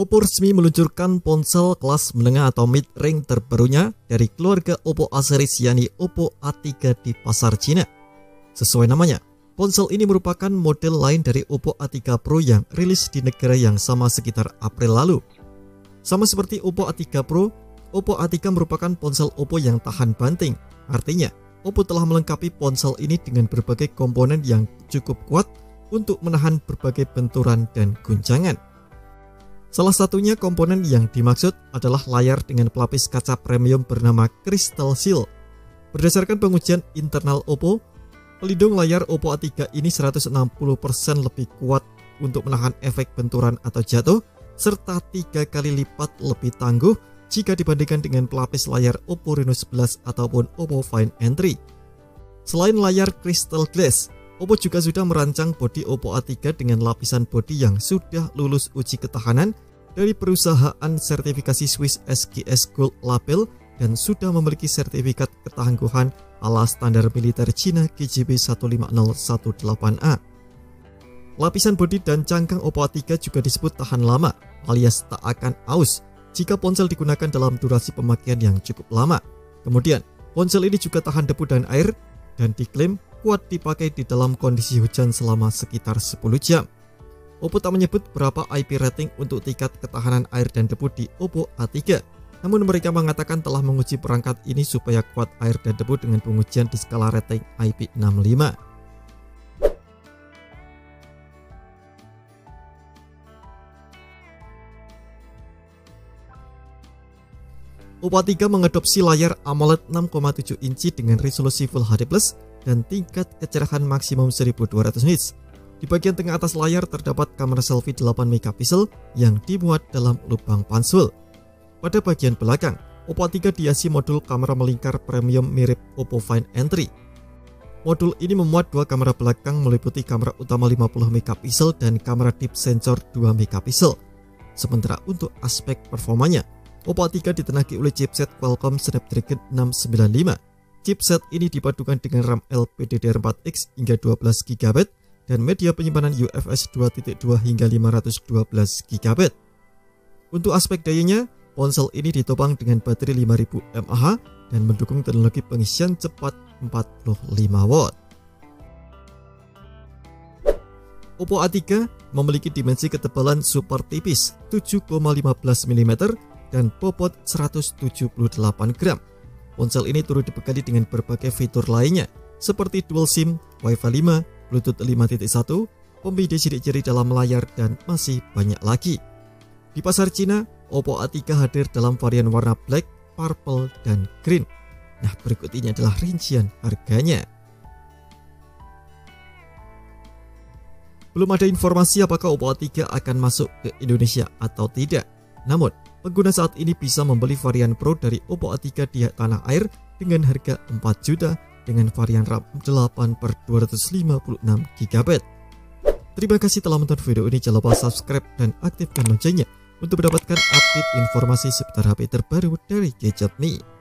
Oppo resmi meluncurkan ponsel kelas menengah atau mid-range terbarunya dari keluarga Oppo A series yakni Oppo A3 di pasar Cina. Sesuai namanya, ponsel ini merupakan model lain dari Oppo A3 Pro yang rilis di negara yang sama sekitar April lalu. Sama seperti Oppo A3 Pro, Oppo A3 merupakan ponsel Oppo yang tahan banting. Artinya, Oppo telah melengkapi ponsel ini dengan berbagai komponen yang cukup kuat untuk menahan berbagai benturan dan guncangan. Salah satunya komponen yang dimaksud adalah layar dengan pelapis kaca premium bernama Crystal Shield. Berdasarkan pengujian internal Oppo, pelindung layar Oppo A3 ini 160% lebih kuat untuk menahan efek benturan atau jatuh, serta 3 kali lipat lebih tangguh jika dibandingkan dengan pelapis layar Oppo Reno 11 ataupun Oppo Find N3. Selain layar Crystal Glass, Oppo juga sudah merancang bodi Oppo A3 dengan lapisan bodi yang sudah lulus uji ketahanan dari perusahaan sertifikasi Swiss SGS Gold Label dan sudah memiliki sertifikat ketangguhan ala standar militer Cina GJB 15018A. Lapisan bodi dan cangkang Oppo A3 juga disebut tahan lama alias tak akan aus jika ponsel digunakan dalam durasi pemakaian yang cukup lama. Kemudian, ponsel ini juga tahan debu dan air dan diklaim kuat dipakai di dalam kondisi hujan selama sekitar 10 jam. Oppo tak menyebut berapa IP rating untuk tingkat ketahanan air dan debu di Oppo A3. Namun mereka mengatakan telah menguji perangkat ini supaya kuat air dan debu dengan pengujian di skala rating IP65. Oppo A3 mengadopsi layar AMOLED 6,7 inci dengan resolusi Full HD+, dan tingkat kecerahan maksimum 1200 nits. Di bagian tengah atas layar terdapat kamera selfie 8 MP yang dimuat dalam lubang pansul. Pada bagian belakang, Oppo A3 dihiasi modul kamera melingkar premium mirip Oppo Find N3. Modul ini memuat dua kamera belakang meliputi kamera utama 50 MP dan kamera deep sensor 2 MP. Sementara untuk aspek performanya, Oppo A3 ditenagai oleh chipset Qualcomm Snapdragon 695. Chipset ini dipadukan dengan RAM LPDDR4X hingga 12 GB dan media penyimpanan UFS 2.2 hingga 512 GB. Untuk aspek dayanya, ponsel ini ditopang dengan baterai 5000 mAh dan mendukung teknologi pengisian cepat 45 watt. Oppo A3 memiliki dimensi ketebalan super tipis 7,15 mm dan bobot 178 gram. Ponsel ini turut dibekali dengan berbagai fitur lainnya seperti dual SIM, Wi-Fi 5, Bluetooth 5.1, pembeda sidik jari dalam layar, dan masih banyak lagi. Di pasar Cina, Oppo A3 hadir dalam varian warna black, purple, dan green. Nah, berikut ini adalah rincian harganya. Belum ada informasi apakah Oppo A3 akan masuk ke Indonesia atau tidak. Namun, pengguna saat ini bisa membeli varian Pro dari Oppo A3 di tanah air dengan harga 4 juta dengan varian RAM 8/256 GB. Terima kasih telah menonton video ini. Jangan lupa subscribe dan aktifkan loncengnya untuk mendapatkan update informasi seputar HP terbaru dari Gadget Me.